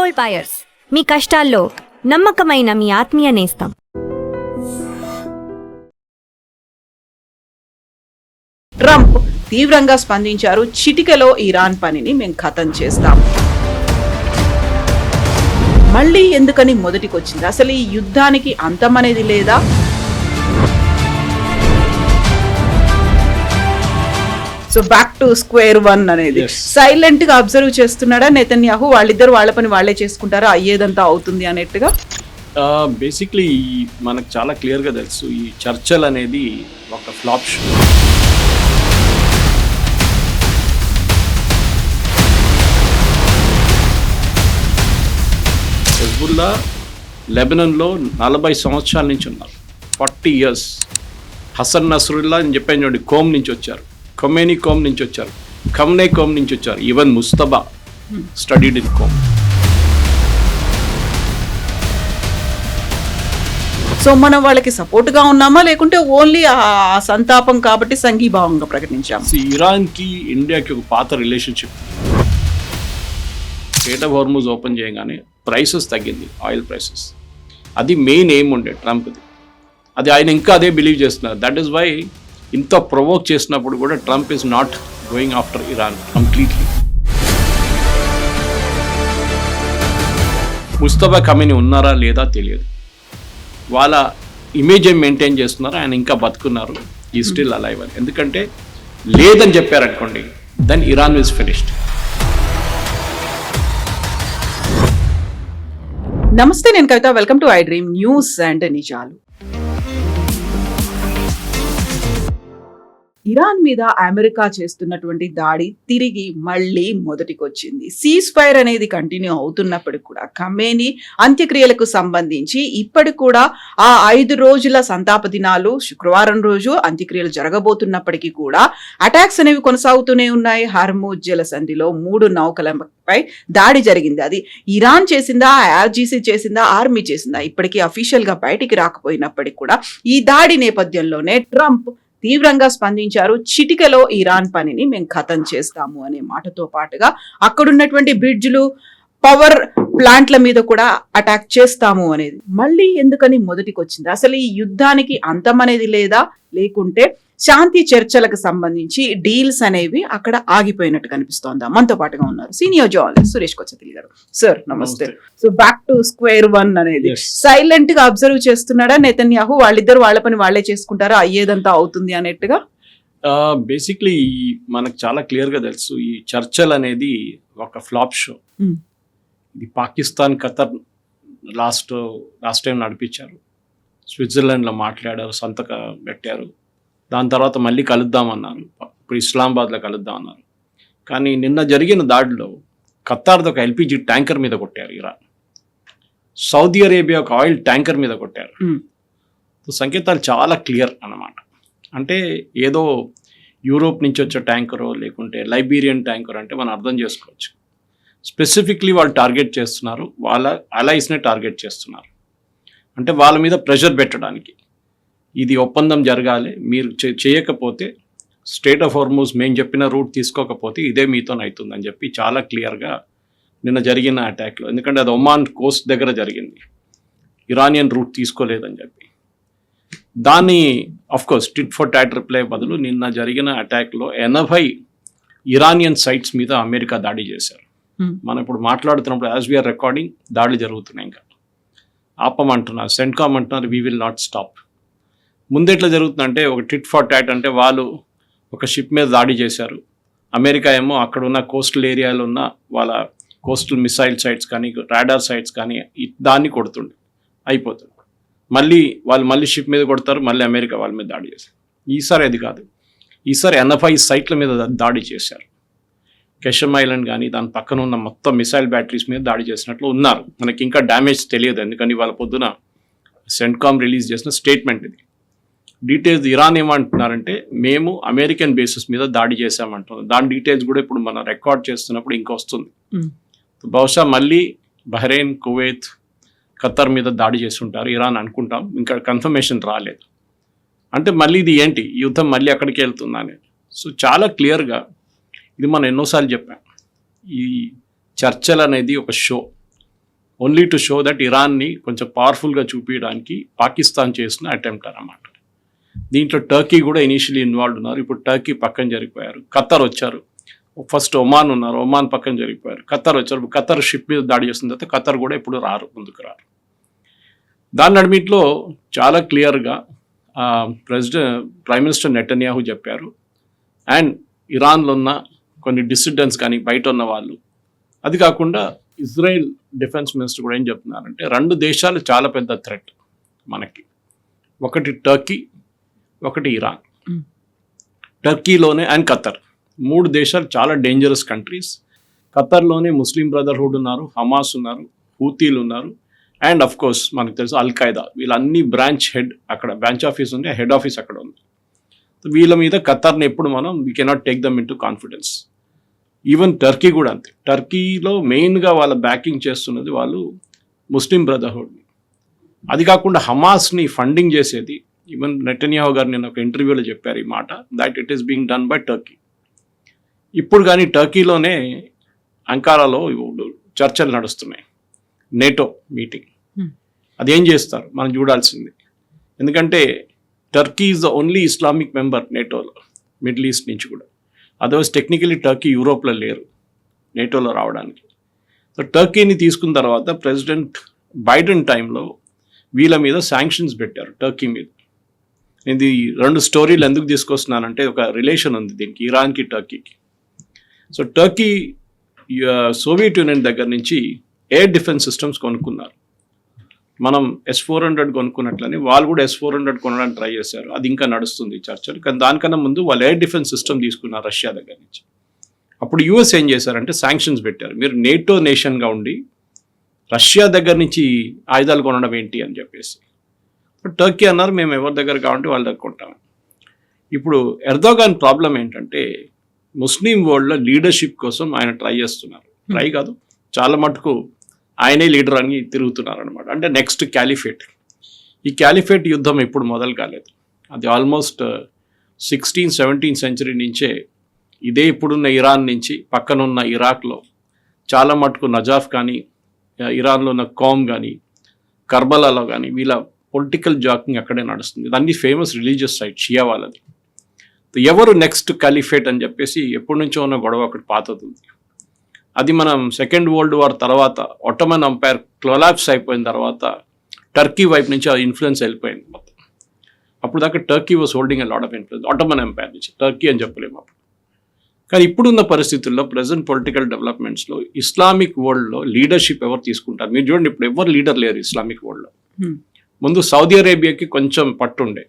Gold buyers, మీ కష్టాల్లో నమ్మకమైన మీ ఆత్మీయ నేస్తం. ట్రంప్ తీవ్రంగా స్పందించారు. చిటికెలో ఇరాన్ పనిని మేము ఖతం చేస్తాం. మళ్ళీ ఎందుకని మొదటికొచ్చింది? అసలు ఈ యుద్ధానికి అంతం అనేది లేదా? So back to square one అనేది సైలెంట్ గా అబ్జర్వ్ చేస్తున్నాడా నెతన్యాహు? వాళ్ళిద్దరు వాళ్ళ పని వాళ్ళే చేసుకుంటారా, అయ్యేదంతా అవుతుంది అన్నట్టుగా? బేసిక్లీ మనకు చాలా క్లియర్గా తెలుసు, ఈ చర్చలు అనేది ఒక ఫ్లాప్ షో. హెజ్బుల్లా లెబనాన్లో 40 సంవత్సరాల నుంచి ఉన్నారు, 40 years. హసన్ నస్రుల్లా అని చెప్పాను చూడండి, కోమ్ నుంచి వచ్చారు. ఖొమేనీ కోమ్ నుంచి వచ్చారు. ఖమ్నే కోమ్ నుంచి వచ్చారు. Even Mojtaba studied in Qom. So మనం వాళ్ళకి సపోర్ట్ గా ఉన్నామా, లేకుంటే ఓన్లీ ఆ సంతాపం కాబట్టి సంఘీభావంగా ప్రకటించాము? ఇరాన్కి ఇండియాకి ఒక పాత relationship. Strait of Hormuz open చేయగానే ప్రైసెస్ తగ్గింది, ఆయిల్ ప్రైసెస్. అది మెయిన్ ఎయిమ్ ఉండే ట్రంప్ది. అది ఆయన ఇంకా అదే బిలీవ్ చేస్తున్నారు. దట్ ఈస్ వై ఇంత ప్రొవోక్ చేసినప్పుడు కూడా Trump is not going after Iran completely. Mustafa Khamenei ఉన్నారా లేదా తెలియదు. వాళ్ళ ఇమేజ్ ఏం మెయింటైన్ చేస్తున్నారో, ఆయన ఇంకా బతుకున్నారు, ఈ స్టిల్ అలైవ్ అని. ఎందుకంటే లేదని చెప్పారనుకోండి, దెన్ ఇరాన్ ఈజ్ ఫినిష్డ్. నమస్తే, నేను Kavitha. Welcome to I dream news and నిజాలు. ఇరాన్ మీద అమెరికా చేస్తున్నటువంటి దాడి తిరిగి మళ్ళీ మొదటికొచ్చింది. సీజ్ ఫైర్ అనేది కంటిన్యూ అవుతున్నప్పటికి కూడా ఖమేనీ అంత్యక్రియలకు సంబంధించి ఇప్పటికి కూడా ఆ 5 రోజుల సంతాప దినాలు, శుక్రవారం రోజు అంత్యక్రియలు జరగబోతున్నప్పటికీ కూడా అటాక్స్ అనేవి కొనసాగుతూనే ఉన్నాయి. హర్మూజ్ జలసంధిలో 3 నౌకలపై దాడి జరిగింది. అది ఇరాన్ చేసిందా, ఆర్జీసీ చేసిందా, ఆర్మీ చేసిందా, ఇప్పటికీ అఫీషియల్ గా బయటికి రాకపోయినప్పటికీ కూడా ఈ దాడి నేపథ్యంలోనే ట్రంప్ తీవ్రంగా స్పందించారు. చిటికెలో ఇరాన్ పనిని మేము ఖతం చేస్తాము అనే మాటతో పాటుగా అక్కడున్నటువంటి బ్రిడ్జ్లు, పవర్ ప్లాంట్ల మీద కూడా అటాక్ చేస్తాము అనేది మళ్ళీ ఎందుకని మొదటికొచ్చింది? అసలు ఈ యుద్ధానికి అంతం అనేది లేదా, లేకుంటే శాంతి చర్చలకు సంబంధించి డీల్స్ అనేవి అక్కడ ఆగిపోయినట్టు కనిపిస్తోందా? మనతో పాటుగా ఉన్నారు సీనియర్ జర్నలిస్ట్ సురేష్ కొచ్చతిల్ గారు. సార్ నమస్తే. So back to square one అనేది సైలెంట్ గా అబ్జర్వ్ చేస్తున్నాడా నెతన్యాహు? వాళ్ళిద్దరు వాళ్ళ పని వాళ్ళే చేసుకుంటారా, అయ్యేదంతా అవుతుంది అన్నట్టుగా? బేసిక్లీ మనకు చాలా క్లియర్గా తెలుసు, ఈ చర్చలు అనేది ఒక ఫ్లాప్ షో. ఇది పాకిస్తాన్, ఖతర్ లాస్ట్ టైం నడిపించారు. స్విట్జర్లాండ్లో మాట్లాడారు, సంతకం పెట్టారు. దాని తర్వాత మళ్ళీ కలుద్దామన్నారు. ఇప్పుడు ఇస్లామాబాద్లో కలుద్దామన్నారు. కానీ నిన్న జరిగిన దాడిలో ఖతార్ది ఒక ఎల్పిజి ట్యాంకర్ మీద కొట్టారు ఇరాన్. సౌదీ అరేబియా ఒక ఆయిల్ ట్యాంకర్ మీద కొట్టారు. సంకేతాలు చాలా క్లియర్ అన్నమాట. అంటే ఏదో యూరోప్ నుంచి వచ్చే ట్యాంకరో లేకుంటే లైబీరియన్ ట్యాంకర్ అంటే మనం అర్థం చేసుకోవచ్చు. స్పెసిఫిక్లీ వాళ్ళు టార్గెట్ చేస్తున్నారు, వాళ్ళ అలైస్నే టార్గెట్ చేస్తున్నారు. అంటే వాళ్ళ మీద ప్రెషర్ పెట్టడానికి, ఇది ఒప్పందం జరగాలి, మీరు చేయకపోతే, స్ట్రెయిట్ ఆఫ్ హార్మూజ్ మేము చెప్పిన రూట్ తీసుకోకపోతే ఇదే మీతో అవుతుందని చెప్పి చాలా క్లియర్గా నిన్న జరిగిన అటాక్లో. ఎందుకంటే అది ఒమాన్ కోస్ట్ దగ్గర జరిగింది, ఇరానియన్ రూట్ తీసుకోలేదని చెప్పి. దాన్ని of course tit for tat reply బదులు నిన్న జరిగిన అటాక్లో 80 ఇరానియన్ సైట్స్ మీద అమెరికా దాడి చేశారు. మనం ఇప్పుడు మాట్లాడుతున్నప్పుడు యాజ్ వీఆర్ రికార్డింగ్ దాడులు జరుగుతున్నాయి. ఇంకా ఆపమంటున్నారు, సెంట్కామ్ అంటున్నారు వీ విల్ నాట్ స్టాప్. ముందెట్లా జరుగుతుందంటే ఒక టిట్ ఫర్ టాట్, అంటే వాళ్ళు ఒక షిప్ మీద దాడి చేశారు, అమెరికా ఏమో అక్కడ ఉన్న కోస్టల్ ఏరియాలో ఉన్న వాళ్ళ కోస్టల్ మిసైల్ సైట్స్ కానీ రాడార్ సైట్స్ కానీ దాన్ని కొడుతుండే అయిపోతుంది. మళ్ళీ షిప్ మీద కొడతారు, మళ్ళీ అమెరికా వాళ్ళ మీద దాడి చేశారు. ఈసారి అది కాదు, ఈసారి 80 సైట్ల మీద దాడి చేశారు. కెషమ్ ఐలాండ్ కానీ దాని పక్కన ఉన్న మొత్తం మిసైల్ బ్యాటరీస్ మీద దాడి చేసినట్లు ఉన్నారు. మనకి ఇంకా డ్యామేజ్ తెలియదు, ఎందుకని వాళ్ళ పొద్దున సెంట్కామ్ రిలీజ్ చేసిన స్టేట్మెంట్ ఇది. డీటెయిల్స్ ఇరాన్ ఏమంటున్నారంటే మేము అమెరికన్ బేసిస్ మీద దాడి చేశామంటున్నారు. దాని డీటెయిల్స్ కూడా ఇప్పుడు మనం రికార్డ్ చేస్తున్నప్పుడు ఇంకా వస్తుంది. బహుశా మళ్ళీ బహ్రెయిన్, కువైత్, ఖతర్ మీద దాడి చేసి ఉంటారు ఇరాన్ అనుకుంటాం, ఇంకా కన్ఫర్మేషన్ రాలేదు. అంటే మళ్ళీ ఇది ఏంటి, యుద్ధం మళ్ళీ అక్కడికి వెళ్తుందా అనేది. సో చాలా క్లియర్గా ఇది మనం ఎన్నోసార్లు చెప్పాం, ఈ చర్చలు అనేది ఒక show. Only to show that ఇరాన్ని కొంచెం పవర్ఫుల్గా చూపించడానికి పాకిస్తాన్ చేసిన అటెంప్ట్ అన్నమాట. దీంట్లో టర్కీ కూడా ఇనీషియలీ ఇన్వాల్వ్ ఉన్నారు. ఇప్పుడు టర్కీ పక్కన జరిగిపోయారు. ఖత్తర్ వచ్చారు. ఫస్ట్ ఒమాన్ ఉన్నారు, ఒమాన్ పక్కన జరిగిపోయారు. ఖత్తర్ వచ్చారు. ఖత్తర్ షిప్ మీద దాడి చేసిన తర్వాత ఖత్తర్ కూడా ఇప్పుడు ముందుకు రారు. దాని నడిమిట్లో చాలా క్లియర్గా ప్రైమ్ మినిస్టర్ నెటన్యాహు చెప్పారు. అండ్ ఇరాన్లో ఉన్న కొన్ని డిసిడెంట్స్ కానీ బయట ఉన్న వాళ్ళు, అది కాకుండా ఇజ్రాయెల్ డిఫెన్స్ మినిస్టర్ కూడా ఏం చెప్తున్నారంటే 2 దేశాలు చాలా పెద్ద థ్రెట్ మనకి. ఒకటి టర్కీ, ఒకటి ఇరాన్. టర్కీలోనే అండ్ ఖత్తర్, 3 దేశాలు చాలా డేంజరస్ కంట్రీస్. ఖత్తర్లోనే ముస్లిం బ్రదర్హుడ్ ఉన్నారు, హమాస్ ఉన్నారు, హూతీలు ఉన్నారు, అండ్ అఫ్ కోర్స్ మనకు తెలుసు అల్-ఖైదా. వీళ్ళన్ని బ్రాంచ్ ఆఫీస్ ఉంది, హెడ్ ఆఫీస్ అక్కడ ఉంది. వీళ్ళ మీద ఖత్తర్ని ఎప్పుడు మనం we cannot take them in to confidence. Even Turkey కూడా అంతే. టర్కీలో మెయిన్గా వాళ్ళ బ్యాకింగ్ చేస్తున్నది వాళ్ళు ముస్లిం బ్రదర్హుడ్ని. అది కాకుండా హమాస్ని ఫండింగ్ చేసేది, ఈవెన్ నెటన్యాహు గారు నేను ఒక ఇంటర్వ్యూలో చెప్పారు ఈ మాట, that it is being done by Turkey. ఇప్పుడు కానీ టర్కీలోనే అంకారాలో చర్చలు నడుస్తున్నాయి, నేటో మీటింగ్. అదేం చేస్తారు మనం చూడాల్సింది. ఎందుకంటే Turkey is the only Islamic member నేటోలో, మిడిల్ ఈస్ట్ నుంచి కూడా. అదర్వైజ్ టెక్నికలీ టర్కీ యూరోప్లో లేరు నేటోలో రావడానికి. సో టర్కీని తీసుకున్న తర్వాత ప్రెసిడెంట్ బైడెన్ టైంలో వీళ్ళ మీద శాంక్షన్స్ పెట్టారు టర్కీ మీద. ఇది 2 స్టోరీలు ఎందుకు తీసుకొస్తున్నానంటే ఒక రిలేషన్ ఉంది దీనికి, ఇరాన్కి టర్కీకి. సో టర్కీ సోవియట్ యూనియన్ దగ్గర నుంచి ఎయిర్ డిఫెన్స్ సిస్టమ్స్ కొనుక్కున్నారు. మనం S-400 కొనుక్కున్నట్లని వాళ్ళు కూడా S-400 కొనడానికి ట్రై చేశారు. అది ఇంకా నడుస్తుంది చర్చలు. కానీ దానికన్నా ముందు వాళ్ళు ఎయిర్ డిఫెన్స్ సిస్టమ్ తీసుకున్నారు రష్యా దగ్గర నుంచి. అప్పుడు యూఎస్ ఏం చేశారంటే శాంక్షన్స్ పెట్టారు. మీరు నేటో నేషన్గా ఉండి రష్యా దగ్గర నుంచి ఆయుధాలు కొనడం ఏంటి అని చెప్పేసి. టర్కీ అన్నారు మేము ఎవరి దగ్గర కావాలంటే వాళ్ళ దగ్గర కొంటాం. ఇప్పుడు ఎర్దోగాన్ ప్రాబ్లం ఏంటంటే ముస్లిం వరల్డ్లో లీడర్షిప్ కోసం ఆయన ట్రై చేస్తున్నారు. ట్రై కాదు, చాలా మటుకు ఆయనే లీడర్ అని తిరుగుతున్నారు అనమాట. అంటే నెక్స్ట్ క్యాలిఫేట్. ఈ క్యాలిఫేట్ యుద్ధం ఎప్పుడు మొదలు కాలేదు. అది ఆల్మోస్ట్ 16th-17th సెంచరీ నుంచే ఇదే ఇప్పుడున్న ఇరాన్ నుంచి పక్కనున్న ఇరాక్లో చాలా మటుకు నజాఫ్ కానీ, ఇరాన్లో ఉన్న కోమ్ కానీ, కర్బలాలో కానీ వీళ్ళ పొలిటికల్ జాకింగ్ అక్కడే నడుస్తుంది. ఇదన్నీ ఫేమస్ రిలీజియస్ సైట్ షియా వాళ్ళది. ఎవరు నెక్స్ట్ క్యాలిఫేట్ అని చెప్పేసి ఎప్పటి నుంచో ఉన్న గొడవ ఒకటి పాతది. అది మనం సెకండ్ వరల్డ్ వార్ తర్వాత ఒట్టమన్ ఎంపైర్ కొలాప్స్ అయిపోయిన తర్వాత టర్కీ వైపు నుంచి ఆ ఇన్ఫ్లుయెన్స్ వెళ్ళిపోయింది మొత్తం. అప్పుడు దాకా Turkey was holding a lot of influence Ottoman empire నుంచి. టర్కీ అని చెప్పలేము అప్పుడు. కానీ ఇప్పుడున్న పరిస్థితుల్లో ప్రజెంట్ పొలిటికల్ డెవలప్మెంట్స్లో ఇస్లామిక్ వరల్డ్లో లీడర్షిప్ ఎవరు తీసుకుంటారు మీరు చూడండి. ఇప్పుడు ఎవరు లీడర్ లేరు ఇస్లామిక్ వరల్డ్లో. ముందు సౌదీ అరేబియాకి కొంచెం పట్టుండే,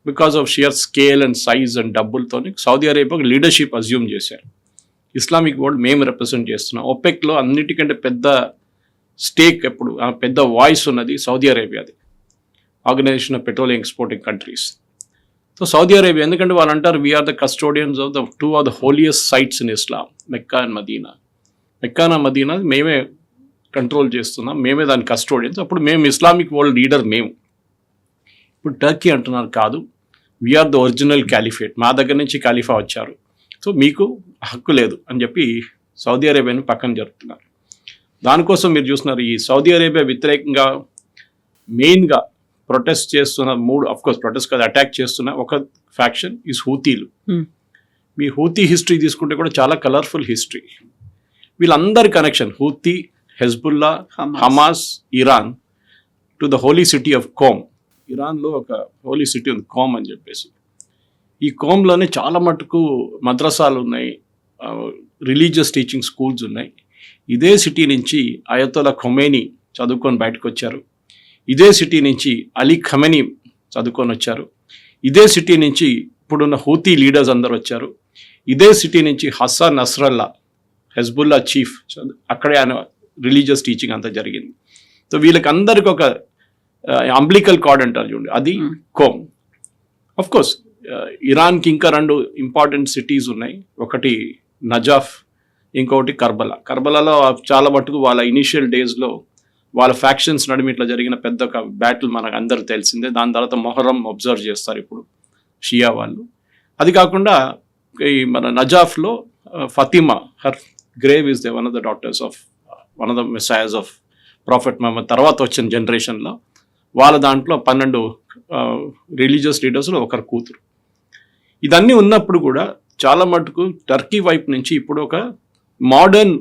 because of sheer scale and size and డబ్బులతో సౌదీ అరేబియాకి లీడర్షిప్ అజ్యూమ్ చేశారు. ఇస్లామిక్ వరల్డ్ మేము రిప్రజెంట్ చేస్తున్నాం. ఒపెక్లో అన్నిటికంటే పెద్ద స్టేక్ ఎప్పుడు పెద్ద వాయిస్ ఉన్నది సౌదీ అరేబియాది, organisation of petroleum exporting countries. So Saudi Arabia ఎందుకంటే వాళ్ళు అంటారు we are the custodians of the 2 of the holiest sites in Islam, Mecca and Medina. Mecca and Medina మేమే కంట్రోల్ చేస్తున్నాం, మేమే దాని కస్టోడియన్స్. అప్పుడు మేము ఇస్లామిక్ వరల్డ్ లీడర్ మేము. ఇప్పుడు టర్కీ అంటున్నారు కాదు, వీఆర్ ద ఒరిజినల్ క్యాలిఫేట్, మా దగ్గర నుంచి ఖలీఫా వచ్చారు, సో మీకు హక్కు లేదు అని చెప్పి సౌదీ అరేబియాను పక్కన జరుపుతున్నారు. దానికోసం మీరు చూస్తున్నారు ఈ సౌదీ అరేబియా వ్యతిరేకంగా మెయిన్గా ప్రొటెస్ట్ చేస్తున్న ప్రొటెస్ట్ కాదు అటాక్ చేస్తున్న ఒక ఫ్యాక్షన్ ఈజ్ హూతీలు. మీ హూతీ హిస్టరీ తీసుకుంటే కూడా చాలా కలర్ఫుల్ హిస్టరీ. వీళ్ళందరి connection Houthi, Hezbollah, Hamas, Iran to the holy city of Qom. ఇరాన్లో ఒక హోలీ సిటీ ఉంది కోమ్ అని చెప్పేసి. ఈ కోమ్లోనే చాలా మటుకు మద్రసాలు ఉన్నాయి, రిలీజియస్ టీచింగ్ స్కూల్స్ ఉన్నాయి. ఇదే సిటీ నుంచి అయతోలా ఖొమేనీ చదువుకొని బయటకు వచ్చారు. ఇదే సిటీ నుంచి అలీ ఖమెనీ చదువుకొని వచ్చారు. ఇదే సిటీ నుంచి ఇప్పుడున్న హూతీ లీడర్స్ అందరు వచ్చారు. ఇదే సిటీ నుంచి హసన్ నస్రల్లా, హెజ్బుల్లా చీఫ్, అక్కడే ఆయన రిలీజియస్ టీచింగ్ అంతా జరిగింది. సో వీళ్ళకి అందరికి ఒక అంబ్లికల్ కార్డ్ అంటారు చూడండి, అది కోమ్. ఆఫ్ కోర్స్ ఇరాన్కి ఇంకా 2 ఇంపార్టెంట్ సిటీస్ ఉన్నాయి. ఒకటి నజాఫ్, ఇంకొకటి కర్బలా. కర్బలాలో చాలా మటుకు వాళ్ళ ఇనిషియల్ డేస్లో వాళ్ళ ఫ్యాక్షన్స్ నడిమి ఇట్లా జరిగిన పెద్ద ఒక బ్యాటిల్ మనకు అందరూ తెలిసిందే. దాని తర్వాత మొహరం అబ్జర్వ్ చేస్తారు ఇప్పుడు షియా వాళ్ళు. అది కాకుండా ఈ మన నజాఫ్లో Fatima, her grave is the one of the daughters of one of the messiahs of prophet Muhammad తర్వాత వచ్చిన జనరేషన్లో వాళ్ళ దాంట్లో 12 రిలీజియస్ లీడర్స్లో ఒకరు కూతురు. ఇదన్నీ ఉన్నప్పుడు కూడా చాలా మటుకు టర్కీ వైపు నుంచి ఇప్పుడు ఒక మోడర్న్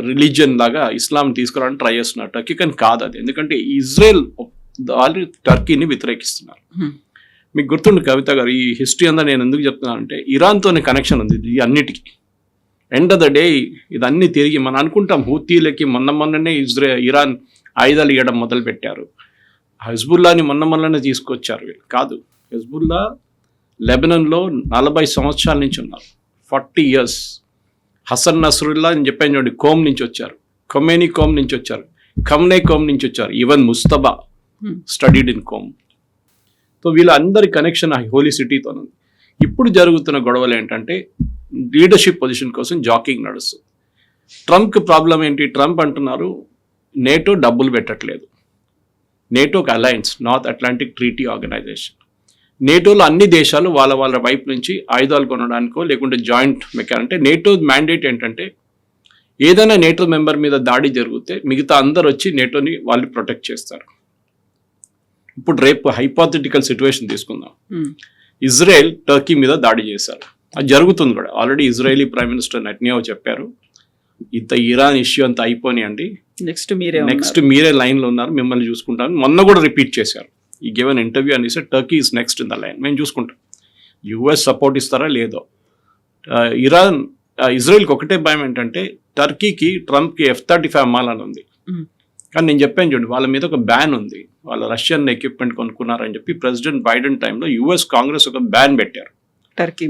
రిలీజియన్ లాగా ఇస్లాం తీసుకురావడానికి ట్రై చేస్తున్నారు టర్కీ, కానీ కాదు అది. ఎందుకంటే ఇజ్రాయెల్ వాళ్ళు టర్కీని వ్యతిరేకిస్తున్నారు. మీకు గుర్తుండు కవిత గారు, ఈ హిస్టరీ అంతా నేను ఎందుకు చెప్తున్నానంటే ఇరాన్తోనే కనెక్షన్ ఉంది ఇది అన్నిటికీ. ఎండ్ ఆఫ్ ద డే ఇదన్నీ తిరిగి మనం అనుకుంటాం హూతీలకి మొన్ననే ఇరాన్ ఆయుధాలు ఇవ్వడం మొదలు పెట్టారు, హెజ్బుల్లాని మొన్ననే తీసుకొచ్చారు. వీళ్ళు కాదు, హెజ్బుల్లా లెబనన్లో 40 సంవత్సరాల నుంచి ఉన్నారు, 40 years. హసన్ నస్రుల్లా అని చెప్పాను చూడండి, కోమ్ నుంచి వచ్చారు, ఖొమేనీ కోమ్ నుంచి వచ్చారు, ఖమ్నే కోమ్ నుంచి వచ్చారు, even Mojtaba studied in Qom. So వీళ్ళందరి కనెక్షన్ ఆ హోలీ సిటీతో ఉంది. ఇప్పుడు జరుగుతున్న గొడవలు ఏంటంటే లీడర్షిప్ పొజిషన్ కోసం జాకింగ్ నడుస్తుంది. ట్రంప్కి ప్రాబ్లం ఏంటి? ట్రంప్ అంటున్నారు నేటో డబ్బులు పెట్టట్లేదు. నేటో ఒక alliance, North Atlantic Treaty Organisation. నేటోలో అన్ని దేశాలు వాళ్ళ వైపు నుంచి ఆయుధాలు కొనడానికో లేకుంటే జాయింట్ అంటే నేటో మ్యాండేట్ ఏంటంటే ఏదైనా నేటో మెంబర్ మీద దాడి జరిగితే మిగతా అందరు వచ్చి నేటోని వాళ్ళు ప్రొటెక్ట్ చేస్తారు. ఇప్పుడు రేపు హైపోథెటికల్ సిచ్యువేషన్ తీసుకుందాం, ఇజ్రాయెల్ టర్కీ మీద దాడి చేశారు, అది జరుగుతుంది కూడా. Already Israeli prime minister Netanyahu చెప్పారు ఇంత ఇరాన్ ఇష్యూ అంతా అయిపోయినాయండి, నెక్స్ట్ మీరే లైన్లో ఉన్నారు, మిమ్మల్ని చూసుకుంటాను. మొన్న కూడా రిపీట్ చేశారు, ఈ గివెన్ ఇంటర్వ్యూ అని sir Turkey is next in the line, మేము చూసుకుంటాం. యుఎస్ సపోర్ట్ ఇస్తారా లేదో. ఇజ్రాయెల్కి ఒకటే భయం ఏంటంటే టర్కీకి ట్రంప్కి F-35 అమ్మాలని ఉంది, కానీ నేను చెప్పాను చూడండి వాళ్ళ మీద ఒక బ్యాన్ ఉంది, వాళ్ళ రష్యన్ ఎక్విప్మెంట్ కొనుక్కున్నారని చెప్పి ప్రెసిడెంట్ బైడెన్ టైంలో యుఎస్ కాంగ్రెస్ ఒక బ్యాన్ పెట్టారు టర్కీ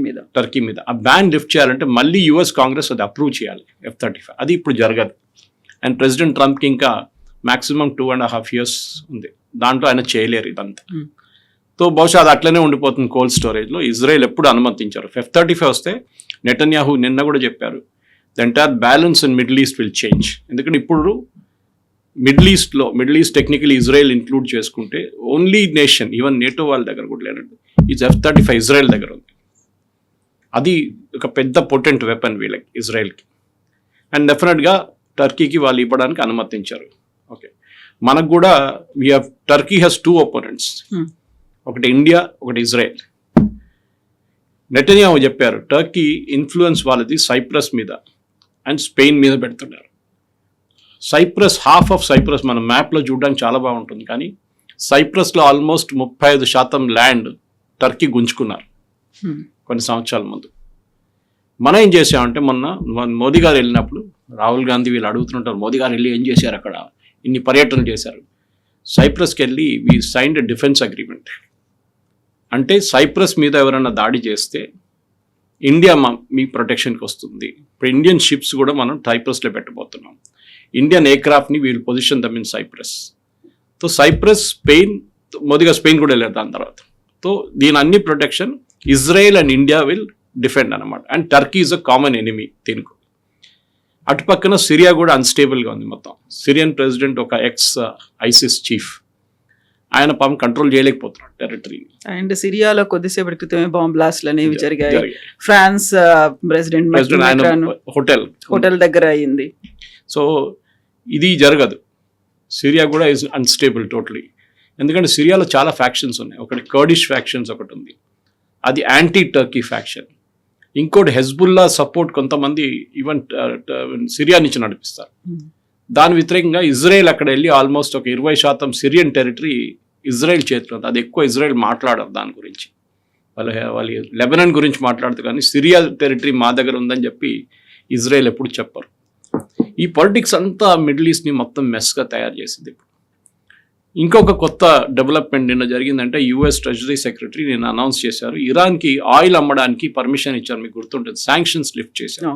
మీద. ఆ బ్యాన్ లిఫ్ట్ చేయాలంటే మళ్ళీ యుఎస్ కాంగ్రెస్ అది అప్రూవ్ చేయాలి F-35, అది ఇప్పుడు జరగదు. అండ్ ప్రెసిడెంట్ ట్రంప్కి ఇంకా మ్యాక్సిమం 2.5 years ఉంది, దాంట్లో ఆయన చేయలేరు ఇదంతా. సో బహుశా అది అట్లనే ఉండిపోతుంది కోల్డ్ స్టోరేజ్లో. ఇజ్రాయెల్ ఎప్పుడు అనుమతించారు. F-35 వస్తే నెతన్యాహు నిన్న కూడా చెప్పారు the entire balance in middle east will change. ఎందుకంటే ఇప్పుడు middle east technically Israel include చేసుకుంటే ఓన్లీ నేషన్, ఈవెన్ నేటో వాళ్ళ దగ్గర కూడా లేనట్టు ఇది F-35 ఇజ్రాయెల్ దగ్గర ఉంది. అది ఒక పెద్ద పొటెంట్ వెపన్ వీళ్ళకి ఇజ్రాయెల్కి. అండ్ డెఫినెట్గా టర్కీకి వాళ్ళు ఇవ్వడానికి అనుమతించారు. ఓకే, మనకు కూడా టర్కీ హ్యాస్ 2 opponents, ఒకటి ఇండియా, ఒకటి ఇజ్రాయెల్. నెతన్యాహు చెప్పారు టర్కీ ఇన్ఫ్లుయెన్స్ వాళ్ళది సైప్రస్ మీద అండ్ స్పెయిన్ మీద పెడుతున్నారు. సైప్రస్, హాఫ్ ఆఫ్ సైప్రస్ మన మ్యాప్లో చూడడానికి చాలా బాగుంటుంది, కానీ సైప్రస్లో ఆల్మోస్ట్ 35% ల్యాండ్ టర్కీ గుంజుకున్నారు కొన్ని సంవత్సరాల ముందు. మనం ఏం చేసామంటే మొన్న మోదీ గారు వెళ్ళినప్పుడు రాహుల్ గాంధీ వీళ్ళు అడుగుతుంటారు మోదీ గారు వెళ్ళి ఏం చేశారు, అక్కడ ఇన్ని పర్యటనలు చేశారు. సైప్రస్కి వెళ్ళి we signed a defence agreement. అంటే సైప్రస్ మీద ఎవరైనా దాడి చేస్తే ఇండియా మీ ప్రొటెక్షన్కి వస్తుంది. ఇప్పుడు ఇండియన్ షిప్స్ కూడా మనం సైప్రస్లో పెట్టబోతున్నాం. ఇండియన్ ఎయిర్క్రాఫ్ట్ని we'll position them in Cyprus. So Cyprus, Spain, మోదీగా స్పెయిన్ కూడా వెళ్ళారు దాని తర్వాత. సో దీని అన్ని protection Israel and India will defend అనమాట. And Turkey is a common enemy దీనికి. అటుపక్కన సిరియా కూడా అన్స్టేబుల్గా ఉంది మొత్తం. సిరియన్ ప్రెసిడెంట్ ఒక ఎక్స్-ఐసిస్ చీఫ్, ఆయన పాపం కంట్రోల్ చేయలేకపోతున్నాడు టెరిటరీని. అండ్ సిరియాలో కొద్దిసేపటి క్రితమే బాంబ్ బ్లాస్ట్లు అనేవి జరిగాయి. ఫ్రాన్స్ ప్రెసిడెంట్ హోటల్ దగ్గర అయ్యింది. సో ఇది జరగదు. సిరియా కూడా ఈజ్ అన్స్టేబుల్ టోటలీ. ఎందుకంటే సిరియాలో చాలా ఫ్యాక్షన్స్ ఉన్నాయి. ఒకటి కర్డిష్ ఫ్యాక్షన్స్ ఒకటి ఉంది, అది యాంటీ టర్కీ ఫ్యాక్షన్. ఇంకోటి హెజ్బుల్లా సపోర్ట్ కొంతమంది ఈవెన్ సిరియా నుంచి నడిపిస్తారు. దాని వ్యతిరేకంగా ఇజ్రాయెల్ అక్కడ వెళ్ళి ఆల్మోస్ట్ ఒక 20% సిరియన్ టెరిటరీ ఇజ్రాయెల్ చేతిలో ఉంది. అది ఎక్కువ ఇజ్రాయెల్ మాట్లాడరు దాని గురించి. వాళ్ళు లెబనాన్ గురించి మాట్లాడుతారు, కానీ సిరియా టెరిటరీ మా దగ్గర ఉందని చెప్పి ఇజ్రాయెల్ ఎప్పుడు చెప్పరు. ఈ పాలిటిక్స్ అంతా మిడిల్ ఈస్ట్ని మొత్తం మెస్గా తయారు చేసింది. ఇంకొక కొత్త డెవలప్మెంట్ నిన్న జరిగిందంటే యుఎస్ ట్రెజరీ సెక్రటరీ నిన్న అనౌన్స్ చేశారు ఇరాన్కి ఆయిల్ అమ్మడానికి పర్మిషన్ ఇచ్చారు. మీకు గుర్తుంటుంది, శాంక్షన్స్ లిఫ్ట్ చేశారు.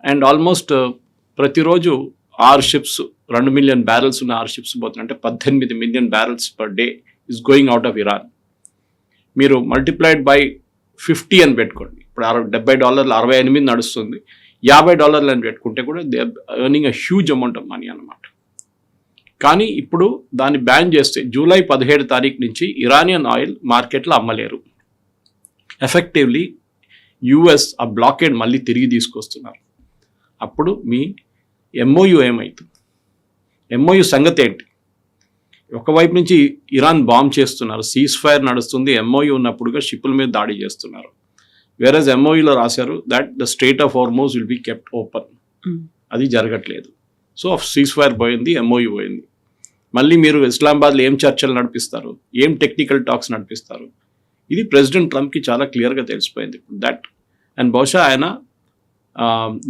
అండ్ ఆల్మోస్ట్ ప్రతిరోజు 6 ships, 2 million barrels ఉన్న 6 ships పోతున్నాయి. అంటే 18 million barrels per day is going out of Iran. మీరు మల్టిప్లైడ్ బై 50 అని పెట్టుకోండి. ఇప్పుడు $70, 68 నడుస్తుంది. $50 అని పెట్టుకుంటే కూడా they are earning a huge amount of money అన్నమాట. కానీ ఇప్పుడు దాన్ని బ్యాన్ చేస్తే జూలై 17 తారీఖు నుంచి ఇరానియన్ ఆయిల్ మార్కెట్లో అమ్మలేరు. ఎఫెక్టివ్లీ యుఎస్ ఆ బ్లాకేడ్ మళ్ళీ తిరిగి తీసుకొస్తున్నారు. అప్పుడు మీ MOU ఏమవుతుంది? ఎంఓయు సంగతి ఏంటి? ఒకవైపు నుంచి ఇరాన్ బాంబ్ చేస్తున్నారు, సీజ్ ఫైర్ నడుస్తుంది, ఎంఓయు ఉన్నప్పుడుగా షిప్పుల మీద దాడి చేస్తున్నారు. వేరేజ్ ఎంఓయూలో రాశారు that the strait of Hormuz will be kept open. అది జరగట్లేదు. సో సీజ్ ఫైర్ పోయింది, ఎంఓయూ పోయింది. మళ్ళీ మీరు ఇస్లామాబాద్లో ఏం చర్చలు నడిపిస్తారు, ఏం టెక్నికల్ టాక్స్ నడిపిస్తారు? ఇది ప్రెసిడెంట్ ట్రంప్కి చాలా క్లియర్గా తెలిసిపోయింది దట్. అండ్ బహుశా ఆయన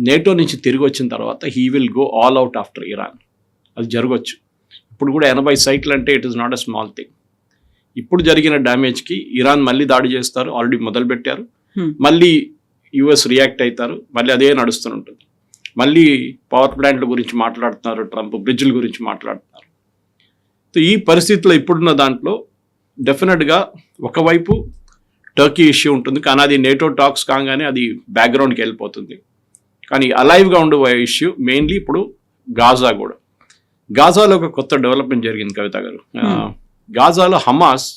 నేటో నుంచి తిరిగి వచ్చిన తర్వాత he will go all out after Iran. అది జరగవచ్చు. ఇప్పుడు కూడా 80 సైట్లు అంటే it is not a small thing. ఇప్పుడు జరిగిన డ్యామేజ్కి ఇరాన్ మళ్ళీ దాడి చేస్తారు, ఆల్రెడీ మొదలుపెట్టారు. మళ్ళీ యుఎస్ రియాక్ట్ అవుతారు, మళ్ళీ అదే నడుస్తూనే ఉంటుంది. మళ్ళీ పవర్ ప్లాంట్ల గురించి మాట్లాడుతున్నారు ట్రంప్, బ్రిడ్జ్ల గురించి మాట్లాడుతున్నారు. సో ఈ పరిస్థితిలో ఇప్పుడున్న దాంట్లో డెఫినెట్గా ఒకవైపు టర్కీ ఇష్యూ ఉంటుంది, కానీ అది నేటో టాక్స్ కాగానే అది బ్యాక్గ్రౌండ్కి వెళ్ళిపోతుంది. కానీ అలైవ్గా ఉండబోయే ఇష్యూ మెయిన్లీ ఇప్పుడు గాజా కూడా. గాజాలో ఒక కొత్త డెవలప్మెంట్ జరిగింది కవిత గారు. గాజాలో హమాస్